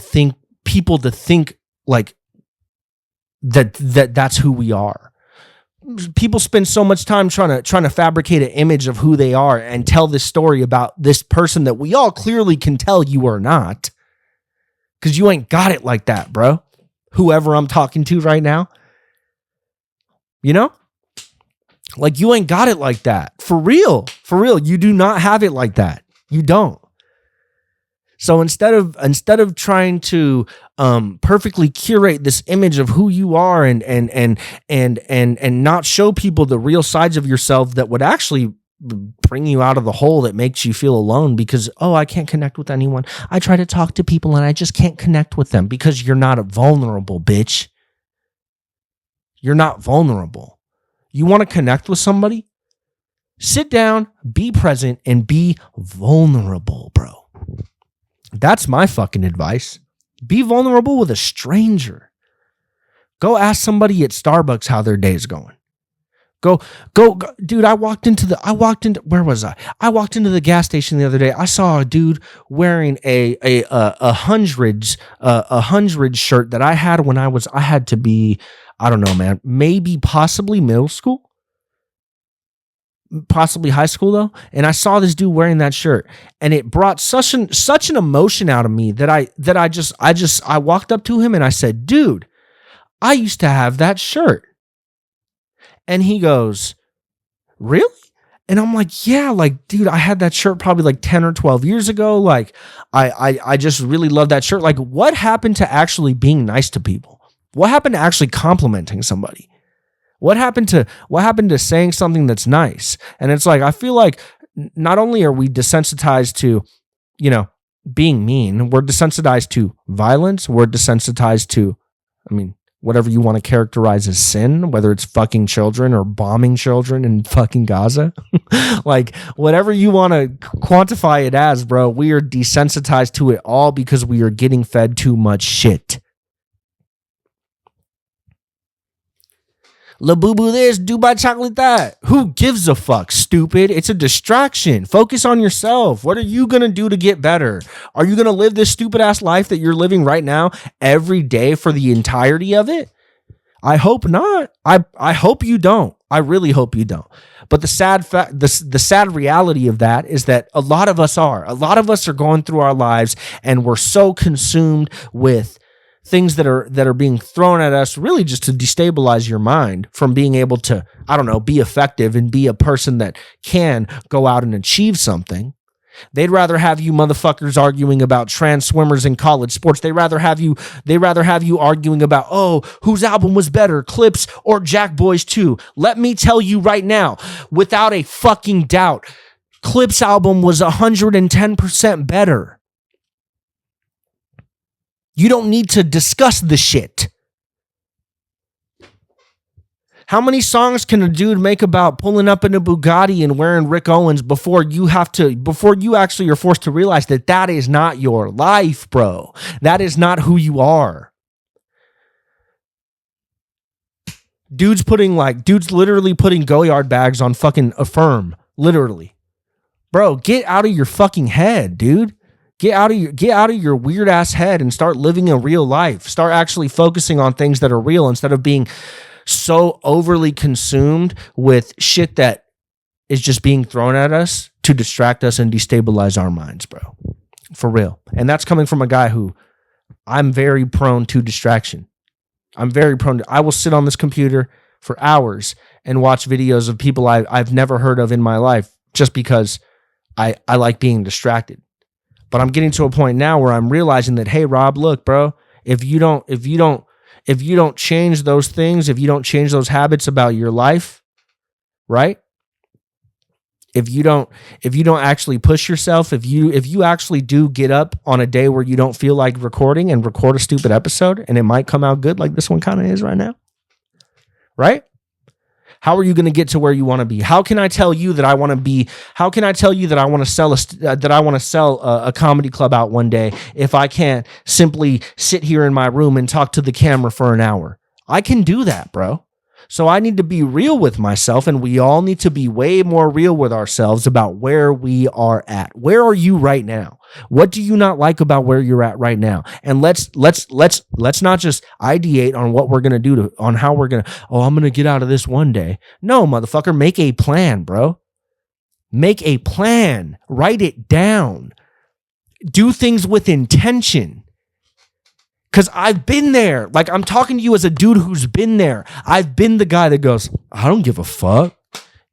people to think like that's who we are. People spend so much time trying to fabricate an image of who they are and tell this story about this person that we all clearly can tell you are not, because you ain't got it like that, bro. Whoever I'm talking to right now, you know, like, you ain't got it like that. For real. You do not have it like that. You don't. So instead of trying to perfectly curate this image of who you are and not show people the real sides of yourself that would actually bring you out of the hole that makes you feel alone, because, oh, I can't connect with anyone. I try to talk to people and I just can't connect with them, because you're not vulnerable, bitch. You're not vulnerable. You want to connect with somebody? Sit down, be present, and be vulnerable, bro. That's my fucking advice. Be vulnerable with a stranger. Go ask somebody at Starbucks how their day's going. Go, dude. I walked into where was I? I walked into the gas station the other day. I saw a dude wearing a hundreds shirt that I had when I had to be, I don't know, man, maybe possibly middle school, possibly high school though. And I saw this dude wearing that shirt, and it brought such an emotion out of me that I walked up to him and I said, dude, I used to have that shirt. And he goes, really? And I'm like, yeah, like, dude, I had that shirt probably like 10 or 12 years ago. Like, I just really love that shirt. Like, what happened to actually being nice to people? What happened to actually complimenting somebody? What happened to saying something that's nice? And it's like, I feel like not only are we desensitized to, you know, being mean, we're desensitized to violence. We're desensitized to, I mean, whatever you want to characterize as sin, whether it's fucking children or bombing children in fucking Gaza. Like, whatever you want to quantify it as, bro, we are desensitized to it all because we are getting fed too much shit. La boo boo this, Dubai chocolate that. Who gives a fuck, stupid? It's a distraction. Focus on yourself. What are you going to do to get better? Are you going to live this stupid ass life that you're living right now every day for the entirety of it? I hope not. I hope you don't. I really hope you don't. But the sad reality of that is that a lot of us are. A lot of us are going through our lives and we're so consumed with things that are being thrown at us really just to destabilize your mind from being able to, I don't know, be effective and be a person that can go out and achieve something. They'd rather have you motherfuckers arguing about trans swimmers in college sports. They'd rather have you arguing about, oh, whose album was better, Clips or Jack Boys 2. Let me tell you right now, without a fucking doubt, Clips album was 110% better. You don't need to discuss the shit. How many songs can a dude make about pulling up in a Bugatti and wearing Rick Owens before you actually are forced to realize that that is not your life, bro? That is not who you are. Dudes literally putting Goyard bags on fucking Affirm. Literally. Bro, get out of your fucking head, dude. Get out of your weird ass head and start living a real life. Start actually focusing on things that are real instead of being so overly consumed with shit that is just being thrown at us to distract us and destabilize our minds, bro. For real. And that's coming from a guy who I'm very prone to distraction. I will sit on this computer for hours and watch videos of people I've never heard of in my life just because I like being distracted. But I'm getting to a point now where I'm realizing that, hey, Rob, look, bro, if you don't change those things, if you don't change those habits about your life, right? If you don't actually push yourself, if you actually do get up on a day where you don't feel like recording and record a stupid episode and it might come out good like this one kind of is right now, right? How are you going to get to where you want to be? How can I tell you that I want to be? How can I tell you that I want to sell a comedy club out one day if I can't simply sit here in my room and talk to the camera for an hour? I can do that, bro. So I need to be real with myself, and we all need to be way more real with ourselves about where we are at. Where are you right now? What do you not like about where you're at right now? And let's not just ideate on what we're gonna do on how we're gonna. Oh, I'm gonna get out of this one day. No, motherfucker, make a plan, bro. Make a plan. Write it down. Do things with intention. Because I've been there. Like, I'm talking to you as a dude who's been there. I've been the guy that goes, I don't give a fuck.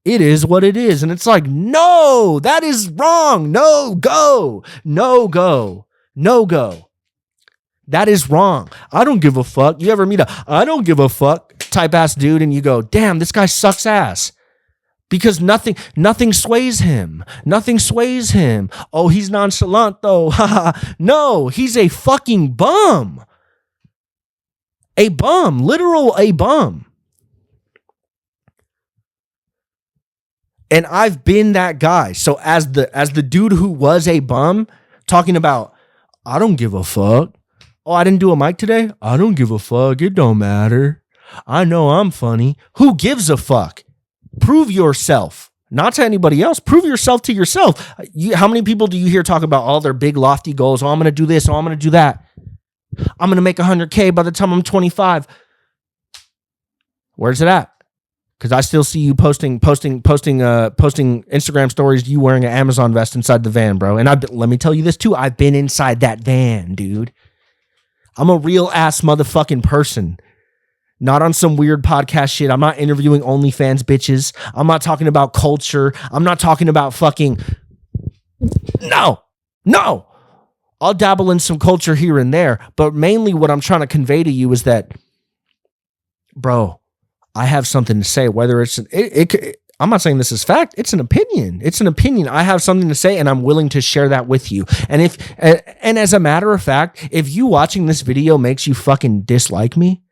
It is what it is. And it's like, no, that is wrong. No, go. No, go. No, go. That is wrong. I don't give a fuck. You ever meet a I don't give a fuck type ass dude and you go, damn, this guy sucks ass. Because nothing sways him. Nothing sways him. Oh, he's nonchalant though. No, he's a fucking bum. A bum. Literal a bum. And I've been that guy. So as the dude who was a bum, talking about, I don't give a fuck. Oh, I didn't do a mic today? I don't give a fuck. It don't matter. I know I'm funny. Who gives a fuck? Prove yourself. Not to anybody else. Prove yourself to yourself. How many people do you hear talk about all their big lofty goals? Oh, I'm going to do this. Oh, I'm going to do that. I'm going to make 100K by the time I'm 25. Where's it at? Because I still see you posting Instagram stories, you wearing an Amazon vest inside the van, bro. And let me tell you this too. I've been inside that van, dude. I'm a real ass motherfucking person. Not on some weird podcast shit. I'm not interviewing OnlyFans bitches. I'm not talking about culture. I'm not talking about fucking... No. I'll dabble in some culture here and there, but mainly what I'm trying to convey to you is that, bro, I have something to say, whether it's... I'm not saying this is fact. It's an opinion. I have something to say and I'm willing to share that with you. And as a matter of fact, if you watching this video makes you fucking dislike me,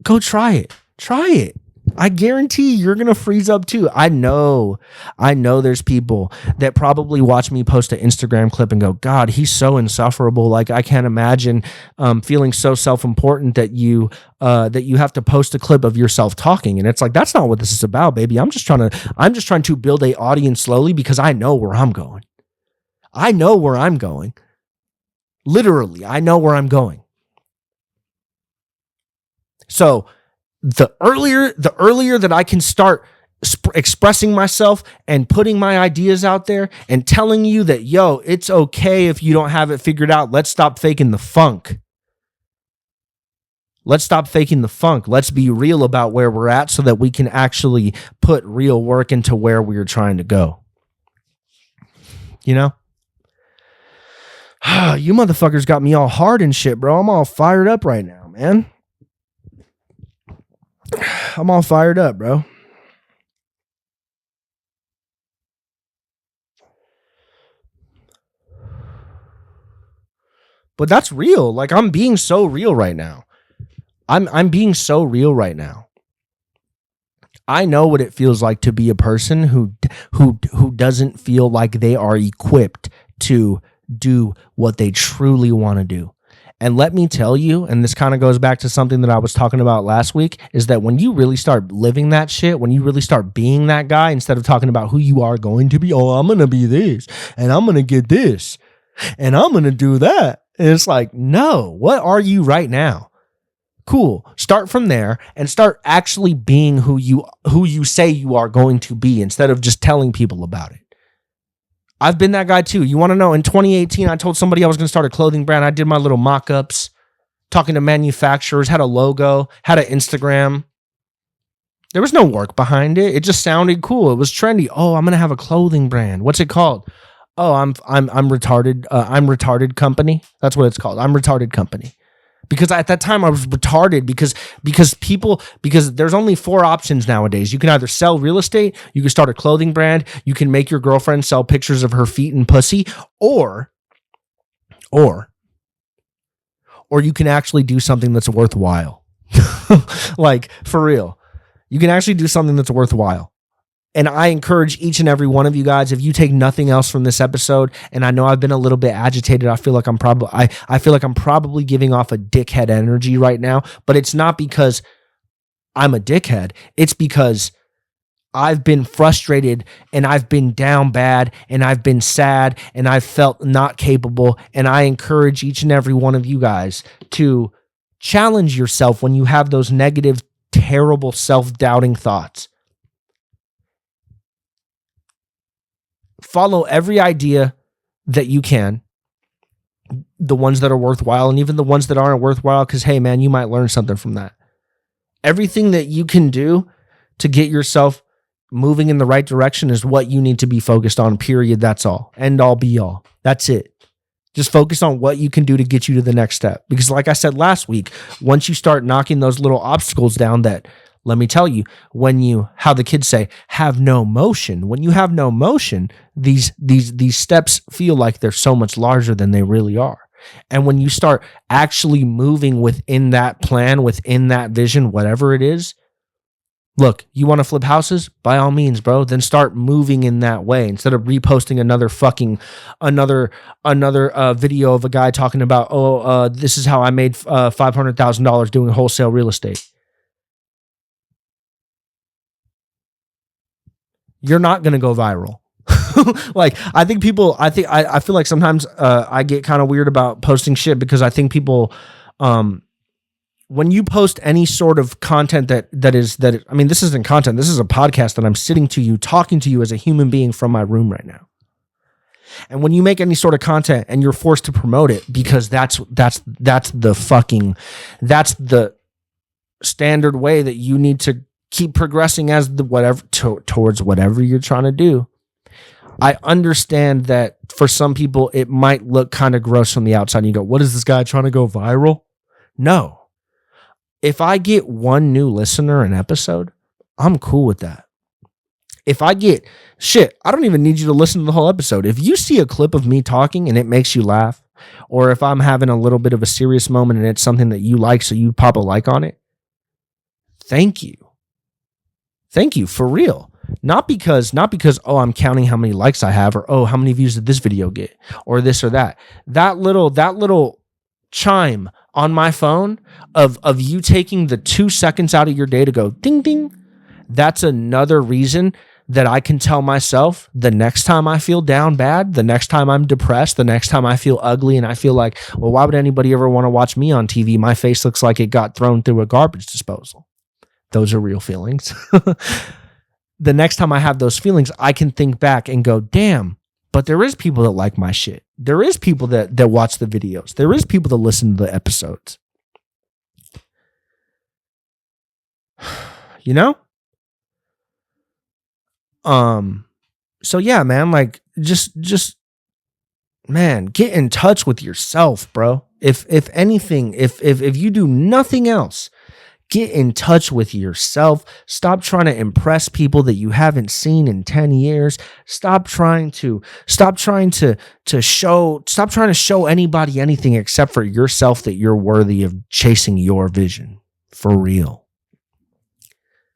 go try it. Try it. I guarantee you're going to freeze up too. I know there's people that probably watch me post an Instagram clip and go, God, he's so insufferable. Like, I can't imagine feeling so self-important that you have to post a clip of yourself talking. And it's like, that's not what this is about, baby. I'm just trying to build a audience slowly because I know where I'm going. I know where I'm going. Literally, I know where I'm going. So the earlier that I can start expressing myself and putting my ideas out there and telling you that, yo, it's okay if you don't have it figured out. Let's stop faking the funk. Let's stop faking the funk. Let's be real about where we're at so that we can actually put real work into where we're trying to go. You know? You motherfuckers got me all hard and shit, bro. I'm all fired up right now, man. I'm all fired up, bro. But that's real. Like, I'm being so real right now. I'm being so real right now. I know what it feels like to be a person who doesn't feel like they are equipped to do what they truly want to do. And let me tell you, and this kind of goes back to something that I was talking about last week, is that when you really start living that shit, when you really start being that guy, instead of talking about who you are going to be, oh, I'm going to be this, and I'm going to get this, and I'm going to do that. And it's like, no, what are you right now? Cool. Start from there and start actually being who you say you are going to be instead of just telling people about it. I've been that guy too. You want to know, in 2018, I told somebody I was going to start a clothing brand. I did my little mock-ups, talking to manufacturers, had a logo, had an Instagram. There was no work behind it. It just sounded cool. It was trendy. Oh, I'm going to have a clothing brand. What's it called? Oh, I'm retarded. I'm retarded company. That's what it's called. I'm retarded company. Because at that time I was retarded because there's only 4 options nowadays. You can either sell real estate, you can start a clothing brand, you can make your girlfriend sell pictures of her feet and pussy, or you can actually do something that's worthwhile. Like, for real. You can actually do something that's worthwhile. And I encourage each and every one of you guys, if you take nothing else from this episode, and I know I've been a little bit agitated, I feel like I'm probably giving off a dickhead energy right now, but it's not because I'm a dickhead. It's because I've been frustrated and I've been down bad and I've been sad and I've felt not capable. And I encourage each and every one of you guys to challenge yourself when you have those negative, terrible, self-doubting thoughts. Follow every idea that you can, the ones that are worthwhile and even the ones that aren't worthwhile, because, hey, man, you might learn something from that. Everything that you can do to get yourself moving in the right direction is what you need to be focused on, period. That's all. End all, be all. That's it. Just focus on what you can do to get you to the next step. Because like I said last week, once you start knocking those little obstacles down that, let me tell you, when you, how the kids say, have no motion, when you have no motion, these steps feel like they're so much larger than they really are. And when you start actually moving within that plan, within that vision, whatever it is, look, you want to flip houses? By all means, bro. Then start moving in that way instead of reposting another video of a guy talking about, this is how I made $500,000 doing wholesale real estate. You're not going to go viral. Like, I feel like sometimes I get kind of weird about posting shit because I think people, when you post any sort of content this isn't content, this is a podcast that I'm sitting to you, talking to you as a human being from my room right now. And when you make any sort of content and you're forced to promote it because that's the standard way that you need to keep progressing as towards whatever you're trying to do. I understand that for some people it might look kind of gross from the outside and you go, what is this guy trying to go viral? No. If I get one new listener an episode, I'm cool with that. If I get I don't even need you to listen to the whole episode. If you see a clip of me talking and it makes you laugh, or if I'm having a little bit of a serious moment and it's something that you like, so you pop a like on it, Thank you. Thank you, for real. Not because, oh, I'm counting how many likes I have, or oh, how many views did this video get, or this or that. That little chime on my phone of you taking the 2 seconds out of your day to go ding ding, that's another reason that I can tell myself the next time I feel down bad, the next time I'm depressed, the next time I feel ugly and I feel like, well, why would anybody ever want to watch me on TV? My face looks like it got thrown through a garbage disposal. Those are real feelings. The next time I have those feelings, I can think back and go, damn, but there is people that like my shit. There is people that watch the videos. There is people that listen to the episodes. You know? So yeah, man, like just man, get in touch with yourself, bro. If anything, if you do nothing else, get in touch with yourself. Stop trying to impress people that you haven't seen in 10 years. Stop trying to show anybody anything except for yourself that you're worthy of chasing your vision. For real.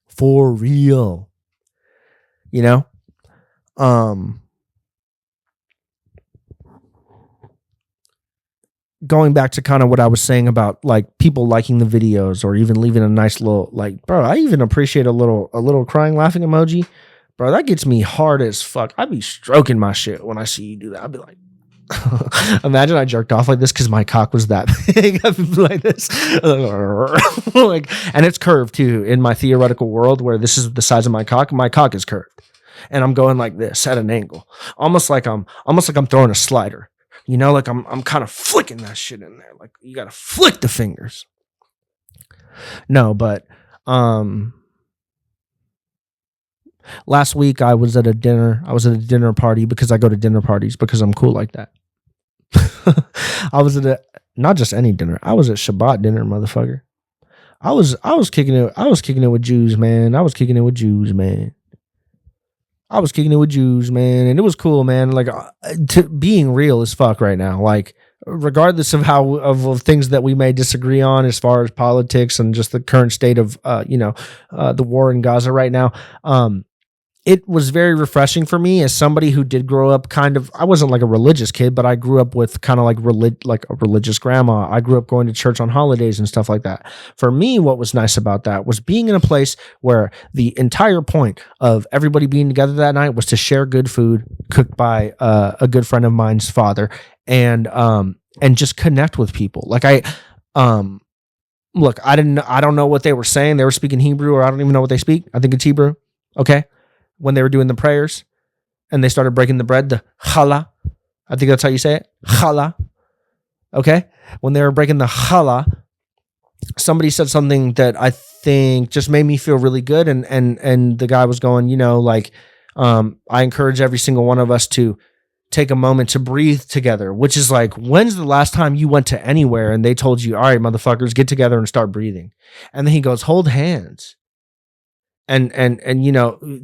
For real. You know? Going back to kind of what I was saying about like people liking the videos or even leaving a nice little, like, bro, I even appreciate a little crying laughing emoji. Bro, that gets me hard as fuck. I'd be stroking my shit when I see you do that. I'd be like, imagine I jerked off like this because my cock was that big. I'd be like this. Like, and it's curved too. In my theoretical world where this is the size of my cock is curved. And I'm going like this at an angle. Almost like I'm throwing a slider. You know, like I'm kind of flicking that shit in there. Like you gotta flick the fingers. No, but last week I was at a dinner. I was at a dinner party because I go to dinner parties because I'm cool like that. I was at not just any dinner. I was at Shabbat dinner, motherfucker. I was kicking it. I was kicking it with Jews, man. I was kicking it with Jews, man. And it was cool, man. Like being real as fuck right now. Like regardless of how of things that we may disagree on as far as politics and just the current state of the war in Gaza right now. It was very refreshing for me as somebody who did grow up kind of, I wasn't like a religious kid, but I grew up with kind of like a religious grandma. I grew up going to church on holidays and stuff like that. For me, what was nice about that was being in a place where the entire point of everybody being together that night was to share good food cooked by a good friend of mine's father and just connect with people. Like look, I don't know what they were saying. They were speaking Hebrew, or I don't even know what they speak. I think it's Hebrew. Okay. When they were doing the prayers and they started breaking the bread, the challah, I think that's how you say it, challah. Okay. When they were breaking the challah, somebody said something that I think just made me feel really good. And the guy was going, I encourage every single one of us to take a moment to breathe together, which is like, when's the last time you went to anywhere and they told you, all right, motherfuckers, get together and start breathing. And then he goes, hold hands. And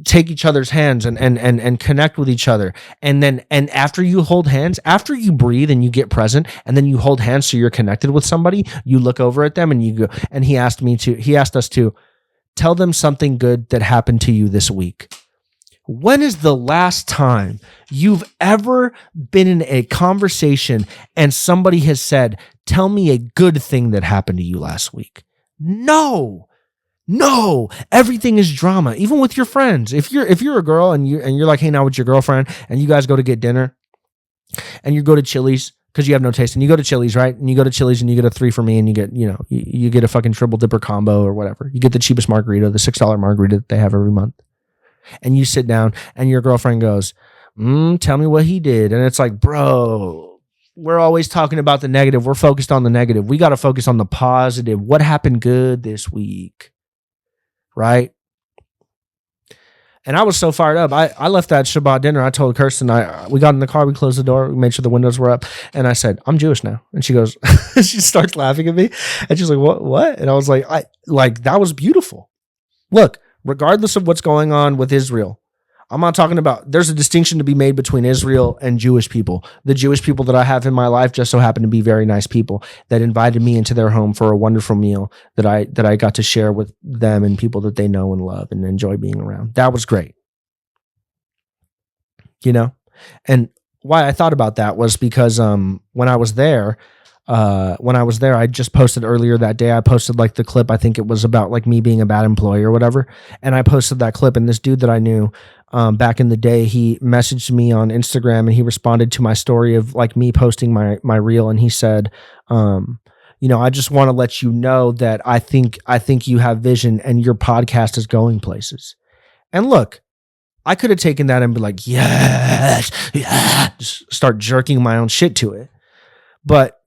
take each other's hands and connect with each other. And after you hold hands, after you breathe and you get present, and then you hold hands so you're connected with somebody, you look over at them and you go, and he asked us to tell them something good that happened to you this week. When is the last time you've ever been in a conversation and somebody has said, tell me a good thing that happened to you last week? No, everything is drama, even with your friends. If you're a girl and you're like hanging out with your girlfriend and you guys go to get dinner and you go to Chili's because you have no taste and you go to Chili's, right? And you go to Chili's and you get a 3 for me and you get, you get a fucking triple dipper combo or whatever. You get the cheapest margarita, the $6 margarita that they have every month. And you sit down and your girlfriend goes, tell me what he did. And it's like, bro, we're always talking about the negative. We're focused on the negative. We got to focus on the positive. What happened good this week? Right? And I was so fired up. I left that Shabbat dinner. I told Kirsten, we got in the car, we closed the door, we made sure the windows were up. And I said, I'm Jewish now. And she goes, she starts laughing at me. And she's like, what? And I was like, that was beautiful. Look, regardless of what's going on with Israel, I'm not talking about, there's a distinction to be made between Israel and Jewish people. The Jewish people that I have in my life just so happen to be very nice people that invited me into their home for a wonderful meal that I got to share with them and people that they know and love and enjoy being around. That was great. You know? And why I thought about that was because when I was there, I just posted earlier that day, I posted like the clip. I think it was about like me being a bad employee or whatever. And I posted that clip, and this dude that I knew back in the day, he messaged me on Instagram and he responded to my story of like me posting my reel. And he said, I just want to let you know that I think you have vision and your podcast is going places. And look, I could have taken that and be like, yes, yeah, just start jerking my own shit to it. But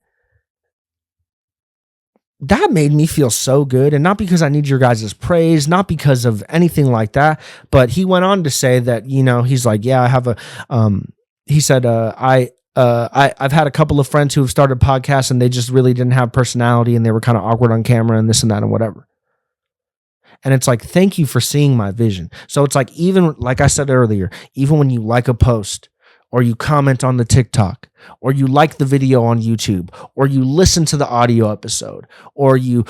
that made me feel so good. And not because I need your guys' praise, not because of anything like that. But he went on to say that, he's like, yeah, I have he said, I've had a couple of friends who have started podcasts and they just really didn't have personality and they were kind of awkward on camera and this and that and whatever. And it's like, thank you for seeing my vision. So it's like, even like I said earlier, even when you like a post or you comment on the TikTok or you like the video on YouTube or you listen to the audio episode or you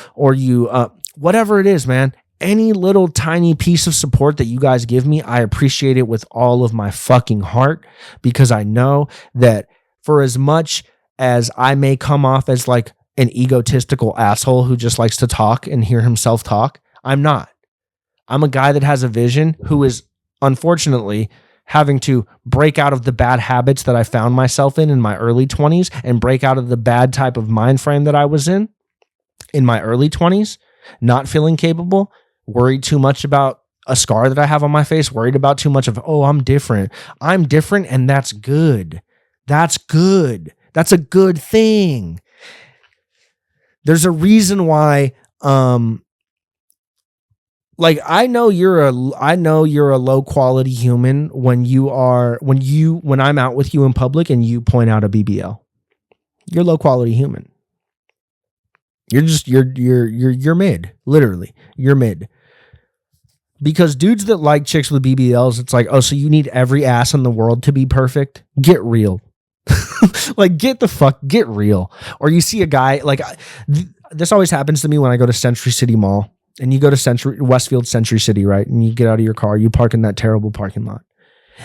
whatever it is, man, any little tiny piece of support that you guys give me, I appreciate it with all of my fucking heart, because I know that for as much as I may come off as like an egotistical asshole who just likes to talk and hear himself talk, I'm not. I'm a guy that has a vision who is unfortunately having to break out of the bad habits that I found myself in my early 20s and break out of the bad type of mind frame that I was in my early 20s, not feeling capable, worried too much about a scar that I have on my face, worried about too much of, I'm different. I'm different, and that's good. That's good. That's a good thing. There's a reason why like I know you're a low quality human when I'm out with you in public and you point out a BBL. You're a low quality human. You're mid, literally. You're mid. Because dudes that like chicks with BBLs, it's like, oh, so you need every ass in the world to be perfect? Get real. Like, get real. Or you see a guy, like, this always happens to me when I go to Century City Mall. And you go to Westfield Century City, right? And you get out of your car, you park in that terrible parking lot.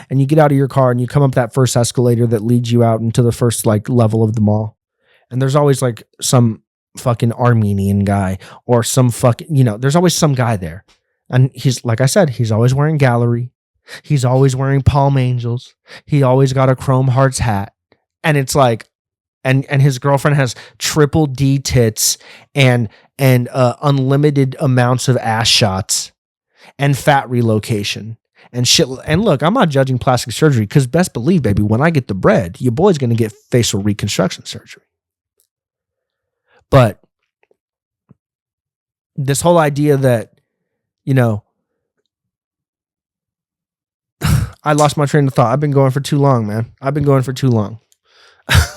And you get out of your car and you come up that first escalator that leads you out into the first like level of the mall. And there's always like some fucking Armenian guy or some fucking, there's always some guy there. And he's, like I said, he's always wearing gallery. He's always wearing Palm Angels. He always got a Chrome Hearts hat. And it's like, and his girlfriend has triple D tits and unlimited amounts of ass shots and fat relocation and shit. And look, I'm not judging plastic surgery, because best believe, baby, when I get the bread, your boy's going to get facial reconstruction surgery. But this whole idea that, I lost my train of thought. I've been going for too long, man. I've been going for too long.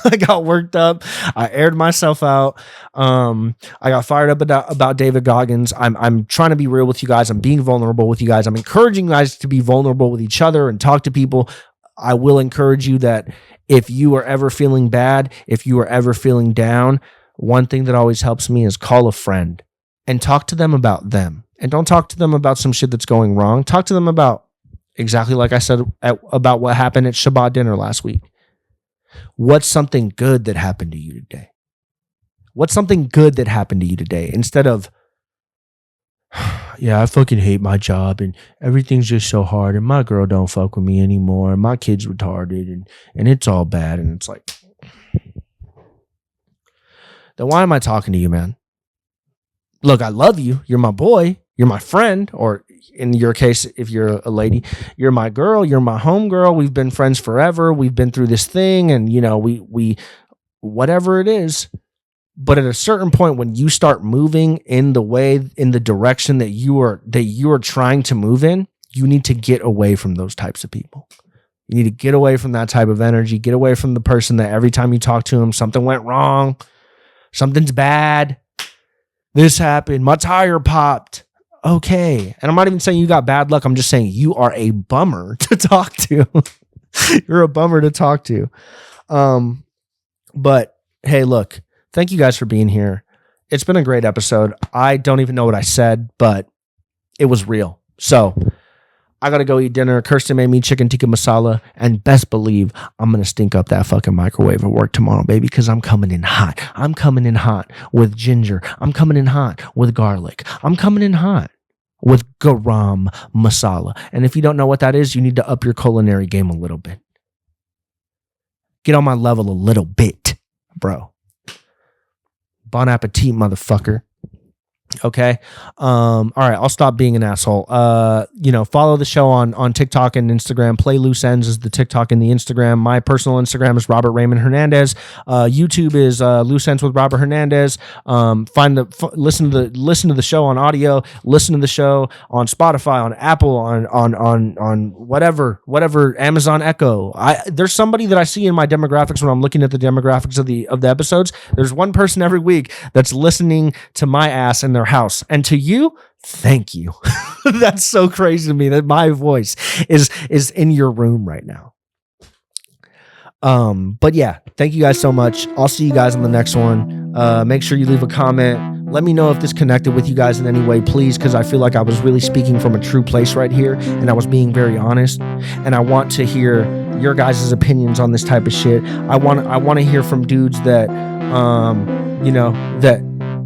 I got worked up. I aired myself out. I got fired up about David Goggins. I'm trying to be real with you guys. I'm being vulnerable with you guys. I'm encouraging you guys to be vulnerable with each other and talk to people. I will encourage you that if you are ever feeling bad, if you are ever feeling down, one thing that always helps me is call a friend and talk to them about them. And don't talk to them about some shit that's going wrong. Talk to them about exactly like I said about what happened at Shabbat dinner last week. What's something good that happened to you today? What's something good that happened to you today? Instead of, yeah, I fucking hate my job and everything's just so hard and my girl don't fuck with me anymore and my kid's retarded and it's all bad. And it's like, then why am I talking to you, man? Look, I love you. You're my boy. You're my friend. Or in your case, if you're a lady, you're my girl. You're my homegirl. We've been friends forever. We've been through this thing and, we whatever it is. But at a certain point, when you start moving in the direction that you are trying to move in, you need to get away from those types of people. You need to get away from that type of energy. Get away from the person that every time you talk to them, something went wrong. Something's bad. This happened. My tire popped. okay. And I'm not even saying you got bad luck. I'm just saying you are a bummer to talk to. You're a bummer to talk to. But hey, look, thank you guys for being here. It's been a great episode. I don't even know what I said, but it was real. So I got to go eat dinner. Kirsten made me chicken tikka masala, and best believe I'm going to stink up that fucking microwave at work tomorrow, baby, because I'm coming in hot. I'm coming in hot with ginger. I'm coming in hot with garlic. I'm coming in hot with garam masala. And if you don't know what that is, you need to up your culinary game a little bit. Get on my level a little bit, bro. Bon appetit, motherfucker. Okay. All right. I'll stop being an asshole. Follow the show on TikTok and Instagram. Play Loose Ends is the TikTok and the Instagram. My personal Instagram is Robert Raymond Hernandez. YouTube is Loose Ends with Robert Hernandez. Listen to the show on audio. Listen to the show on Spotify, on Apple, on whatever Amazon Echo. There's somebody that I see in my demographics when I'm looking at the demographics of the episodes. There's one person every week that's listening to my ass in their house, and to you, thank you. That's so crazy to me that my voice is in your room right now. But yeah, thank you guys so much. I'll see you guys on the next one. Make sure you leave a comment. Let me know if this connected with you guys in any way, please, because I feel like I was really speaking from a true place right here, and I was being very honest, and I want to hear your guys' opinions on this type of shit. I want to hear from dudes that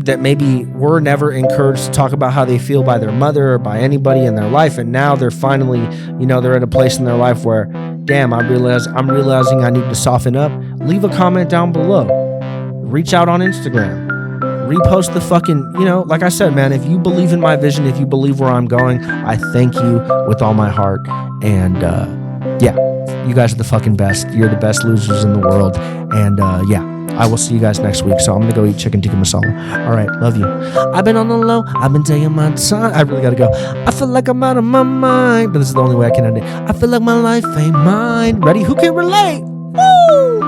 that maybe were never encouraged to talk about how they feel by their mother or by anybody in their life, and now they're finally, they're at a place in their life where, damn, I'm realizing I need to soften up. Leave a comment down below. Reach out on Instagram. Repost the fucking, like I said, man, if you believe in my vision, if you believe where I'm going, I thank you with all my heart. And yeah, you guys are the fucking best. You're the best losers in the world. And yeah, I will see you guys next week. So I'm going to go eat chicken tikka masala. All right. Love you. I've been on the low. I've been taking my time. I really got to go. I feel like I'm out of my mind. But this is the only way I can end it. I feel like my life ain't mine. Ready? Who can relate? Woo!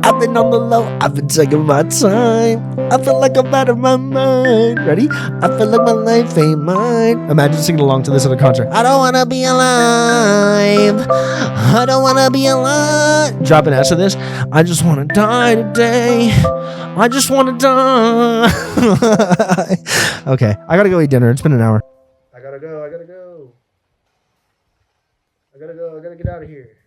I've been on the low. I've been taking my time. I feel like I'm out of my mind. Ready? I feel like my life ain't mine. Imagine singing along to this at a concert. I don't want to be alive. I don't want to be alive. Drop an S of this. I just want to die today. I just want to die. Okay. I got to go eat dinner. It's been an hour. I got to go. I got to get out of here.